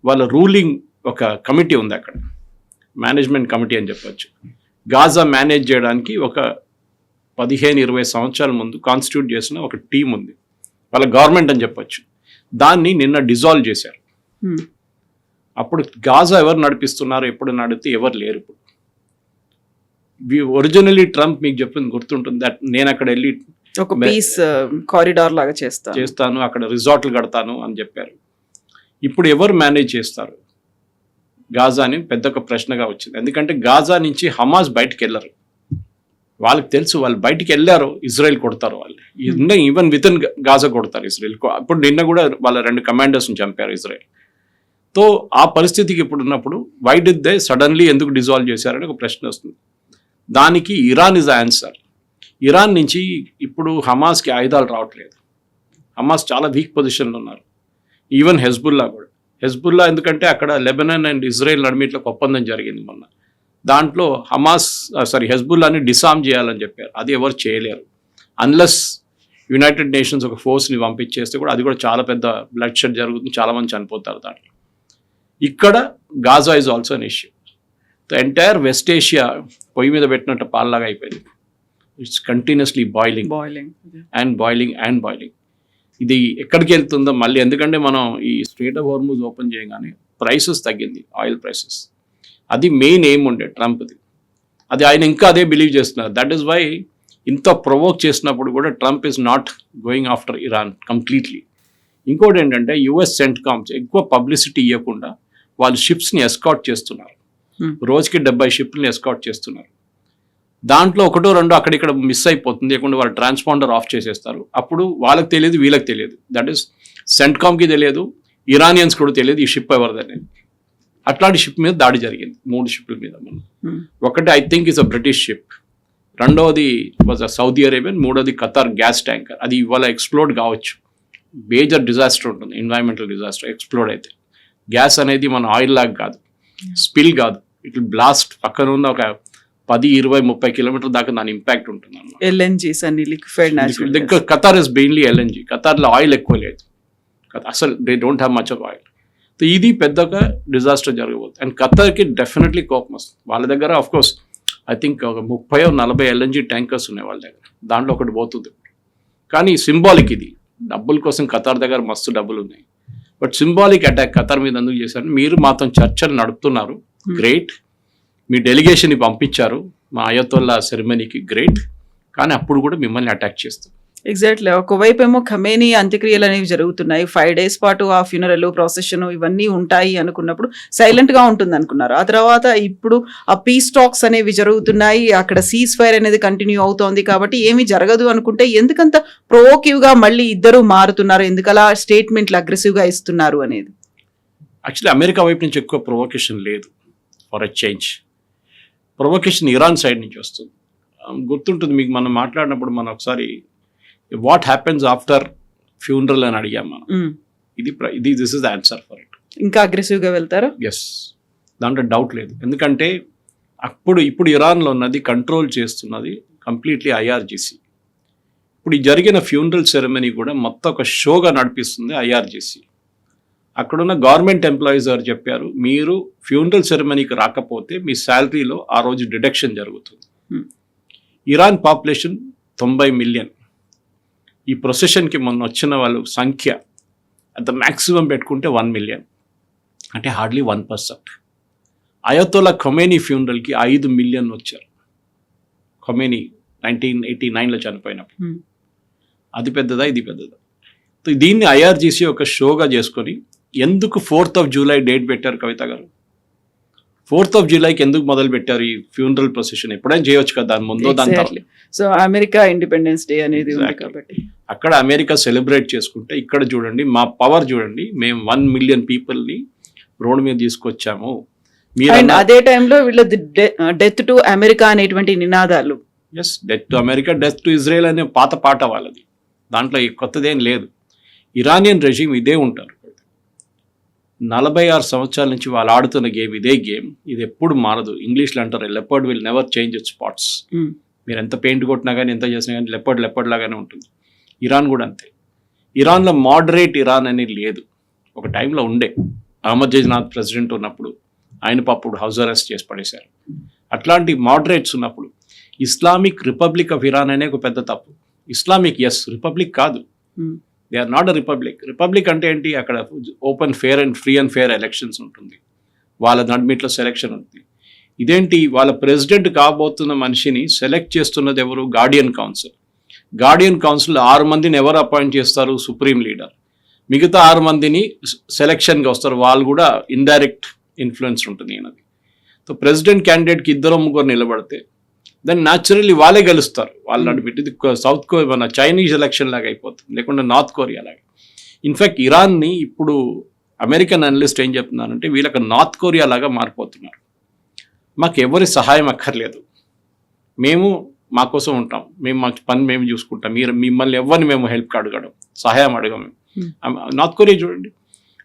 వాళ్ళ రూలింగ్ ఒక కమిటీ ఉంది, అక్కడ మేనేజ్మెంట్ కమిటీ అని చెప్పొచ్చు. గాజా మేనేజ్ చేయడానికి ఒక 15-20 సంవత్సరాల ముందు కాన్స్టిట్యూట్ చేసిన ఒక టీం ఉంది, వాళ్ళ గవర్నమెంట్ అని చెప్పొచ్చు. దాన్ని నిన్న డిజాల్వ్ చేశారు. అప్పుడు గాజా ఎవరు నడిపిస్తున్నారు, ఎప్పుడు నడిపితే ఎవరు లేరు. ఇప్పుడు ఒరిజినల్లీ ట్రంప్ మీకు చెప్పింది గుర్తుంటుంది దట్ నేను అక్కడ వెళ్ళి ఒక పీస్ కారిడార్ లాగా చేస్తాను, అక్కడ రిసార్ట్లు కడతాను అని చెప్పారు. ఇప్పుడు ఎవరు మేనేజ్ చేస్తారు గాజా అని పెద్ద ఒక ప్రశ్నగా వచ్చింది. ఎందుకంటే గాజా నుంచి హమాస్ బయటికి వెళ్ళరు, వాళ్ళకి తెలుసు వాళ్ళు బయటికి వెళ్ళారు ఇజ్రాయెల్ కొడతారు, వాళ్ళు ఈవెన్ విత్ ఇన్ గాజా కొడతారు ఇజ్రాయెల్. అప్పుడు నిన్న కూడా వాళ్ళ 2 కమాండర్స్ని చంపారు ఇజ్రాయెల్. తో ఆ పరిస్థితికి ఇప్పుడు ఉన్నప్పుడు వై డిడ్ దే సడన్లీ ఎందుకు డిజాల్వ్ చేశారని ఒక ప్రశ్న వస్తుంది. దానికి ఇరాన్ ఇస్ ఆన్సర్. ఇరాన్ నుంచి ఇప్పుడు హమాస్కి ఆయుధాలు రావట్లేదు. హమాస్ చాలా వీక్ పొజిషన్లో ఉన్నారు. ఈవెన్ హెజ్బుల్లా కూడా. హెజ్బుల్లా ఎందుకంటే అక్కడ లెబనాన్ అండ్ ఇజ్రాయెల్ నడిమిట్లో ఒక ఒప్పందం జరిగింది మొన్న. దాంట్లో హెజ్బుల్లాని డిసామ్ చేయాలని చెప్పారు. అది ఎవరు చేయలేరు అన్లెస్ యునైటెడ్ నేషన్స్ ఒక ఫోర్స్ని పంపించేస్తే కూడా. అది కూడా చాలా పెద్ద బ్లడ్ షెడ్ జరుగుతుంది, చాలామంది చనిపోతారు దాంట్లో. ఇక్కడ Gaza is also an issue. The entire west Asia పొయ్యి మీద పెట్టినట్టు పాల్లాగా అయిపోయింది. It's continuously boiling. ఇది ఎక్కడికి వెళ్తుందో మళ్ళీ, ఎందుకంటే మనం ఈ స్ట్రెయిట్ ఆఫ్ హార్మూజ్ ఓపెన్ చేయగానే ప్రైసెస్ తగ్గింది, ఆయిల్ ప్రైసెస్. అది మెయిన్ ఎయిమ్ ఉండే ట్రంప్ది. అది ఆయన ఇంకా అదే బిలీవ్ చేస్తున్నారు. దట్ ఈస్ వై ఇంత ప్రొవోక్ చేసినప్పుడు కూడా Trump is not going after Iran completely. ఇంకోటి ఏంటంటే యుఎస్ సెంట్కామ్స్ ఎక్కువ పబ్లిసిటీ ఇవ్వకుండా వాళ్ళు షిప్స్ని ఎస్కాట్ చేస్తున్నారు. రోజుకి 70 షిప్ని ఎస్కాట్ చేస్తున్నారు. దాంట్లో 1-2 అక్కడిక్కడ మిస్ అయిపోతుంది, లేకుండా వాళ్ళు ట్రాన్స్పాండర్ ఆఫ్ చేసేస్తారు. అప్పుడు వాళ్ళకి తెలియదు, వీళ్ళకి తెలియదు. దట్ ఈస్ సెంట్కామ్కి తెలియదు, ఇరానియన్స్ కూడా తెలియదు ఈ షిప్ ఎవరిదని. అట్లాంటి షిప్ మీద దాడి జరిగింది, 3 షిప్ల మీద. ఒకటి I think is a British ship, రెండవది వాజ్ అ సౌదీ అరేబియన్, మూడోది ఖతార్ గ్యాస్ ట్యాంకర్. అది ఇవాళ ఎక్స్ప్లోడ్ కావచ్చు. మేజర్ డిజాస్టర్ ఉంటుంది, ఎన్వైరన్మెంటల్ డిజాస్టర్ ఎక్స్ప్లోడ్ అయితే. గ్యాస్ అనేది మన ఆయిల్ లాగా కాదు, స్పిల్ కాదు, ఇట్ విల్ బ్లాస్ట్. పక్కన ఉన్న ఒక 10, 20, 30 కిలోమీటర్ దాకా దాని ఇంపాక్ట్ ఉంటుంది అన్నమాట. ఎల్ఎన్జీస్ అన్ని liquefied natural gas. Qatar is mainly LNG. ఖతార్లో ఆయిల్ ఎక్కువ లేదు, అసలు they don't have much of oil. So ఇది పెద్దగా డిజాస్టర్ జరగబోతుంది. అండ్ ఖతార్కి డెఫినెట్లీ కోపం వస్తుంది. వాళ్ళ దగ్గర ఆఫ్ కోర్స్ ఐ థింక్ ఒక 30-40 ఎల్ఎన్జీ ట్యాంకర్స్ ఉన్నాయి వాళ్ళ దగ్గర, దాంట్లో ఒకటి పోతుంది. కానీ సింబాలిక్ ఇది, డబ్బుల కోసం ఖతార్ దగ్గర మస్తు డబ్బులు ఉన్నాయి. బట్ సింబాలిక్ అటాక్ ఖతార్ మీద ఎందుకు చేశారు? మీరు మాతో చర్చలు నడుపుతున్నారు, గ్రేట్. మీ డెలిగేషన్ని పంపించారు మా అయతోల్లా సెరమనీకి, గ్రేట్. కానీ అప్పుడు కూడా మిమ్మల్ని అటాక్ చేస్తారు. ఎగ్జాక్ట్లీ. ఒకవైపు ఏమో ఖమేనీ అంత్యక్రియలు అనేవి జరుగుతున్నాయి, 5 days పాటు ఆ ఫ్యూనరల్ ప్రొసెషన్ ఇవన్నీ ఉంటాయి అనుకున్నప్పుడు సైలెంట్ గా ఉంటుంది అనుకున్నారు. ఆ తర్వాత ఇప్పుడు ఆ పీస్ టాక్స్ అనేవి జరుగుతున్నాయి, అక్కడ సీజ్ ఫైర్ అనేది కంటిన్యూ అవుతోంది. కాబట్టి ఏమీ జరగదు అనుకుంటే ఎందుకంత ప్రొవోకివ్ గా మళ్ళీ ఇద్దరు మారుతున్నారు, ఎందుకలా స్టేట్మెంట్లు అగ్రెసివ్ గా ఇస్తున్నారు అనేది? యాక్చువల్లీ అమెరికా వైపు నుంచి ఎక్కువ ప్రొవోకేషన్ లేదు. For a change provocation Iran side నుంచి వస్తుంది. గుర్తుంటుంది మీకు, మనం మాట్లాడినప్పుడు మనం ఒకసారి వాట్ హ్యాపెన్స్ ఆఫ్టర్ ఫ్యూనరల్ అని అడిగాం మనం. ఇది this is the answer for it. ఇంకా అగ్రెసివ్ గా వెళ్తారు. ఎస్, దాంట్లో డౌట్ లేదు. ఎందుకంటే ఇప్పుడు ఇరాన్లో ఉన్నది కంట్రోల్ చేస్తున్నది కంప్లీట్లీ ఐఆర్జీసీ. ఇప్పుడు ఈ జరిగిన ఫ్యూనరల్ సెరమనీ కూడా మొత్తం ఒక షోగా నడిపిస్తుంది ఐఆర్జీసీ. అక్కడున్న గవర్నమెంట్ ఎంప్లాయీస్ గారు చెప్పారు, మీరు ఫ్యూనరల్ సెరమనీకి రాకపోతే మీ శాలరీలో ఆ రోజు డిడక్షన్ జరుగుతుంది. Iran population 90 million. ఈ ప్రొసెషన్కి మొన్న వచ్చిన వాళ్ళు సంఖ్య అంత మ్యాక్సిమం పెట్టుకుంటే 1 million, అంటే హార్డ్లీ 1%. అయతోలా ఖొమేనీ ఫ్యూనరల్కి 5 million వచ్చారు. ఖొమేనీ 1989లో చనిపోయినప్పుడు. అది పెద్దదా, ఇది పెద్దదా? దీన్ని ఐఆర్జీసీ ఒక షోగా చేసుకొని ఎందుకు 4th of July డేట్ పెట్టారు కవిత గారు? 4th of Julyకి ఎందుకు మొదలు పెట్టారు ఈ ఫ్యూనరల్ ప్రొసెషన్? ఎప్పుడైనా చేయొచ్చు కదా, దాని ముందో దాని తర్వాత. సో అమెరికా ఇండిపెండెన్స్ డే అనేది ఉంది కాబట్టి అక్కడ అమెరికా సెలబ్రేట్ చేసుకుంటే ఇక్కడ చూడండి మా పవర్ చూడండి, మేము 1 million పీపుల్ని రోడ్ మీద తీసుకొచ్చాము. అండ్ అదే టైంలో వీళ్ళ డెత్ టు అమెరికా అనేటువంటి నినాదాలు. Yes, death to America, death to Israel అనే పాత పాట వాళ్ళది, దాంట్లో కొత్తదేం లేదు. ఇరానియన్ రెజీమ్ ఇదే ఉంటారు. 46 సంవత్సరాల నుంచి వాళ్ళు ఆడుతున్న గేమ్ ఇదే గేమ్, ఇది ఎప్పుడు మారదు. ఇంగ్లీష్లో అంటారు leopard will never change it's spots. మీరు ఎంత పెయింట్ కొట్టినా కానీ ఎంత చేసినా కానీ లెపర్డ్ లాగానే ఉంటుంది. ఇరాన్ కూడా అంతే. ఇరాన్లో మోడరేట్ ఇరాన్ అనేది లేదు. ఒక టైంలో ఉండే, అహ్మదీనెజాద్ ప్రెసిడెంట్ ఉన్నప్పుడు ఆయన అప్పుడు హౌస్ అరెస్ట్ చేసి పడేశారు. అట్లాంటి మోడరేట్స్ ఉన్నప్పుడు ఇస్లామిక్ రిపబ్లిక్ ఆఫ్ ఇరాన్ అనే ఒక పెద్ద తప్పు. ఇస్లామిక్ ఎస్, రిపబ్లిక్ కాదు. They are not a republic. Republic అంటే ఏంటి? అక్కడ open fair and free and fair elections ఉంటుంది, వాళ్ళ నడిమిట్లో సెలెక్షన్ ఉంటుంది. ఇదేంటి? వాళ్ళ ప్రెసిడెంట్ కాబోతున్న మనిషిని సెలెక్ట్ చేస్తున్నది ఎవరు? Guardian council. గార్డియన్ కౌన్సిల్ 6 మందిని ఎవరు అపాయింట్ చేస్తారు? Supreme leader. మిగతా 6 మందిని సెలెక్షన్గా వస్తారు, వాళ్ళు కూడా ఇండైరెక్ట్ ఇన్ఫ్లుయెన్స్ ఉంటుంది ఈయనది. సో ప్రెసిడెంట్ క్యాండిడేట్కి 2-3 నిలబడితే దాన్ని న్యాచురల్లీ వాళ్ళే గెలుస్తారు. వాళ్ళు నడిపెట్టి ఇది సౌత్ కొరియా, మన చైనీస్ ఎలక్షన్ లాగా అయిపోతుంది, లేకుంటే నార్త్ కొరియా లాగా. ఇన్ఫ్యాక్ట్ ఇరాన్ని ఇప్పుడు అమెరికన్ అనలిస్ట్ ఏం చెప్తున్నారంటే వీళ్ళకి నార్త్ కొరియా లాగా మారిపోతున్నారు. మాకు ఎవరి సహాయం అక్కర్లేదు, మేము మా కోసం ఉంటాం, మేము మా పని మేము చూసుకుంటాం, మిమ్మల్ని ఎవరిని మేము హెల్ప్ అడగడం, సహాయం అడగం. నార్త్ కొరియా చూడండి,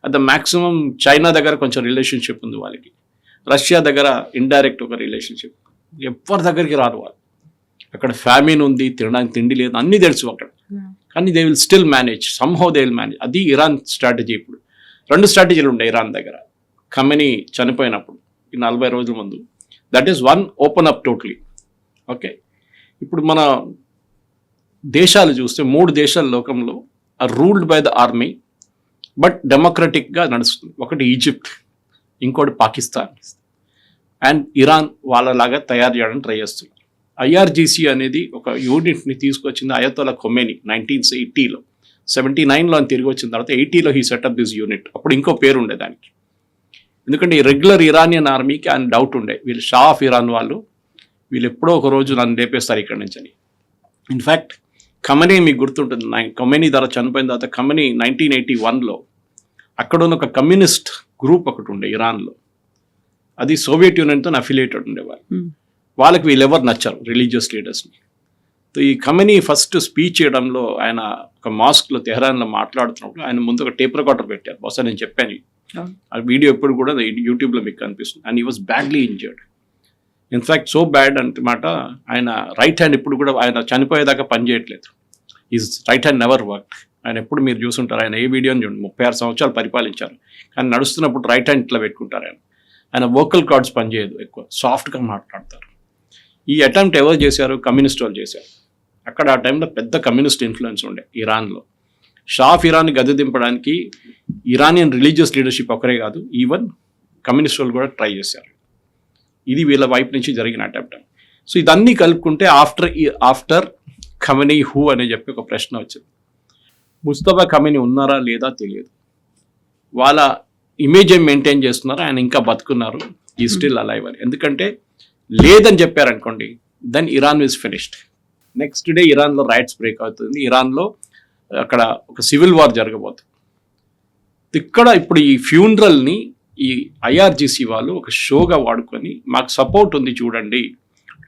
అది మ్యాక్సిమం చైనా దగ్గర కొంచెం రిలేషన్షిప్ ఉంది వాళ్ళకి, రష్యా దగ్గర ఇండైరెక్ట్ ఒక రిలేషన్షిప్, ఎవరి దగ్గరికి రారు వాళ్ళు. అక్కడ ఫ్యామిన్ ఉంది, తినడానికి తిండి లేదు, అన్నీ తెలుసు అక్కడ, కానీ they will still manage, somehow they will manage. అది ఇరాన్ స్ట్రాటజీ. ఇప్పుడు 2 స్ట్రాటజీలు ఉండే ఇరాన్ దగ్గర. ఖమేనీ చనిపోయినప్పుడు ఈ 40 రోజుల ముందు, that is 1, open up totally. Okay, ఇప్పుడు మన దేశాలు చూస్తే 3 దేశాల లోకంలో are ruled by the army but డెమోక్రటిక్గా నడుస్తుంది. ఒకటి ఈజిప్ట్, ఇంకోటి పాకిస్తాన్, అండ్ ఇరాన్ వాళ్ళలాగా తయారు చేయడానికి ట్రై చేస్తున్నారు. ఐఆర్జీసీ అనేది ఒక యూనిట్ని తీసుకొచ్చింది అయతోలా ఖొమేనీ 1980లో. 79లో అని తిరిగి వచ్చిన తర్వాత 80లో హీ సెటప్ దిస్ యూనిట్. అప్పుడు ఇంకో పేరు ఉండే దానికి, ఎందుకంటే ఈ రెగ్యులర్ ఇరానియన్ ఆర్మీకి ఆయన డౌట్ ఉండే, వీళ్ళు షా ఆఫ్ ఇరాన్ వాళ్ళు, వీళ్ళు ఎప్పుడో ఒక రోజు నన్ను లేపేస్తారు ఇక్కడ నుంచి అని. ఇన్ఫ్యాక్ట్ ఖమేనీ మీకు గుర్తుంటుంది, ఖమేనీ ధర చనిపోయిన తర్వాత ఖమేనీ 1981లో అక్కడ ఉన్న ఒక కమ్యూనిస్ట్ గ్రూప్ ఒకటి ఉండే ఇరాన్లో, అది సోవియట్ యూనియన్తో అఫిలియేటెడ్ ఉండేవాళ్ళు. వాళ్ళకి వీళ్ళెవరు నచ్చారు, రిలీజియస్ లీడర్స్ని. సో ఈ ఖమేనీ ఫస్ట్ స్పీచ్ చేయడంలో ఆయన ఒక మాస్క్లో తెహరాన్లో మాట్లాడుతున్నప్పుడు ఆయన ముందు ఒక టేప్ రికార్డర్ పెట్టారు. బహుశా నేను చెప్పాను, ఆ వీడియో ఎప్పుడు కూడా యూట్యూబ్లో మీకు కనిపిస్తుంది. And he was badly injured. In fact so bad అంటమాట, ఆయన రైట్ హ్యాండ్ ఇప్పుడు కూడా ఆయన చనిపోయేదాకా పని చేయట్లేదు. His right hand never work. ఆయన ఎప్పుడు మీరు చూసుంటారు, ఆయన ఏ వీడియోని చూడండి, 36 సంవత్సరాలు పరిపాలించారు, కానీ నడుస్తున్నప్పుడు రైట్ హ్యాండ్ ఇట్లా పెట్టుకుంటారు. ఆయన వోకల్ కార్డ్స్ పనిచేయదు, ఎక్కువ సాఫ్ట్గా మాట్లాడతారు. ఈ అటెంప్ట్ ఎవరు చేశారు? కమ్యూనిస్ట్ వాళ్ళు చేశారు. అక్కడ ఆ టైంలో పెద్ద కమ్యూనిస్ట్ ఇన్ఫ్లుయెన్స్ ఉండే ఇరాన్లో. షా ఆఫ్ ఇరాన్ని గద్దె దింపడానికి ఇరానియన్ రిలీజియస్ లీడర్షిప్ ఒకరే కాదు, ఈవెన్ కమ్యూనిస్ట్ వాళ్ళు కూడా ట్రై చేశారు. ఇది వీళ్ళ వైపు నుంచి జరిగిన అటెంప్ట్. సో ఇదన్నీ కలుపుకుంటే ఆఫ్టర్ ఖమేనీ హూ అని చెప్పి ఒక ప్రశ్న వచ్చింది. ముస్తఫా ఖమేనీ ఉన్నారా లేదా తెలియదు, వాళ్ళ ఇమేజ్ ఏం మెయింటైన్ చేస్తున్నారు, ఆయన ఇంకా బతుకున్నారు, ఈ స్టిల్ అలైవ్ అని. ఎందుకంటే లేదని చెప్పారనుకోండి, then Iran is finished. Next day ఇరాన్లో రైట్స్ బ్రేక్ అవుతుంది, ఇరాన్లో అక్కడ ఒక సివిల్ వార్ జరగబోతుంది. ఇక్కడ ఇప్పుడు ఈ ఫ్యూనరల్ని ఈ ఐఆర్జీసీ వాళ్ళు ఒక షోగా వాడుకొని మాకు సపోర్ట్ ఉంది చూడండి.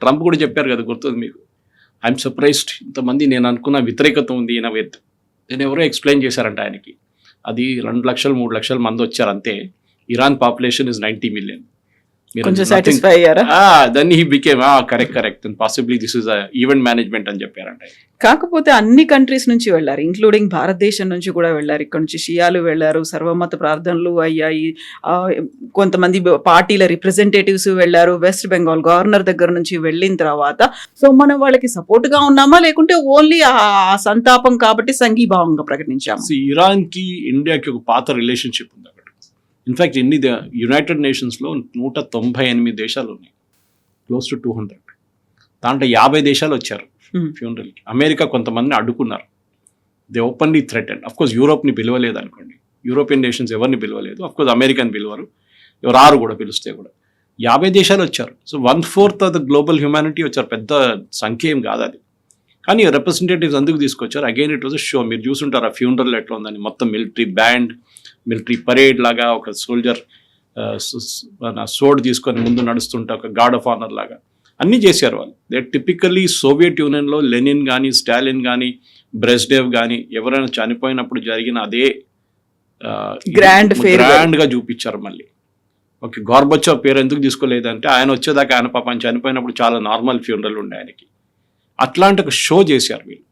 ట్రంప్ కూడా చెప్పారు కదా, గుర్తుంది మీకు, ఐఎమ్ సర్ప్రైజ్డ్, ఇంతమంది నేను అనుకున్న వ్యతిరేకత ఉంది ఈయన విత్. నేను ఎవరో ఎక్స్ప్లెయిన్ చేశారంట ఆయనకి, అది 2 లక్షలు 3 లక్షల మంది వచ్చారు అంతే. Iran population is 90 million. కొంచెం సాటిస్ఫై అయ్యారా? Then he became correct then possibly this is event management అని చెప్పారంట. కాకపోతే అన్ని కంట్రీస్ నుంచి వెళ్ళారు, ఇంక్లూడింగ్ భారతదేశం నుంచి కూడా వెళ్ళారు. ఇక్కడ నుంచి షియాలు వెళ్ళారు, సర్వమత ప్రార్థనలు అయ్యాయి, కొంతమంది పార్టీల రిప్రజెంటేటివ్స్ వెళ్ళారు. వెస్ట్ బెంగాల్ గవర్నర్ దగ్గర నుంచి వెళ్ళిన తర్వాత సో మనం వాళ్ళకి సపోర్ట్ గా ఉన్నామా లేకుంటే ఓన్లీ ఆ సంతాపం కాబట్టి సంఘీభావంగా ప్రకటించాము? ఇరాన్ కి ఇండియాకి ఒక పాత రిలేషన్షిప్ ఉంది అక్కడ. ఇన్ఫాక్ట్ యునైటెడ్ నేషన్స్లో 198 దేశాలు ఉన్నాయి, క్లోజ్ టు 200. దాంట్లో 50 దేశాలు వచ్చారు ఫ్యూనరల్కి. అమెరికా కొంతమందిని అడ్డుకున్నారు, దే ఓపెన్లీ థ్రెటెండ్. అఫ్కోర్స్ యూరోప్ని పిలవలేదు అనుకోండి, యూరోపియన్ నేషన్స్ ఎవరిని పిలవలేదు, అఫ్కోర్స్ అమెరికన్ పిలవరు, ఎవరు కూడా పిలిస్తే కూడా 50 దేశాలు వచ్చారు. So 1/4 of the global humanity వచ్చారు, పెద్ద సంఖ్య ఏం కాదు అది. కానీ రిప్రజెంటేటివ్స్ అందుకు తీసుకొచ్చారు. అగైన్ ఇట్ వాజ్ షో, మీరు చూసుంటారు ఆ ఫ్యూనరల్ ఎట్లా ఉందని, మొత్తం మిలిటరీ బ్యాండ్, మిలిటరీ పరేడ్ లాగా, ఒక సోల్జర్ సోడ్ తీసుకొని ముందు నడుస్తుంటే ఒక గార్డ్ ఆఫ్ ఆనర్ లాగా అన్నీ చేశారు వాళ్ళు. దే టిపికల్లీ సోవియట్ యూనియన్లో లెనిన్ కానీ, స్టాలిన్ కానీ, బ్రెస్డేవ్ కానీ ఎవరైనా చనిపోయినప్పుడు జరిగిన అదే గ్రాండ్గా చూపించారు. మళ్ళీ ఓకే, గోర్బచోవ్ పేరు ఎందుకు తీసుకోలేదంటే ఆయన వచ్చేదాకా ఆయన పాపం చనిపోయినప్పుడు చాలా నార్మల్ ఫ్యూనరల్ ఉండే ఆయనకి. అట్లాంటి ఒక షో చేశారు వీళ్ళు.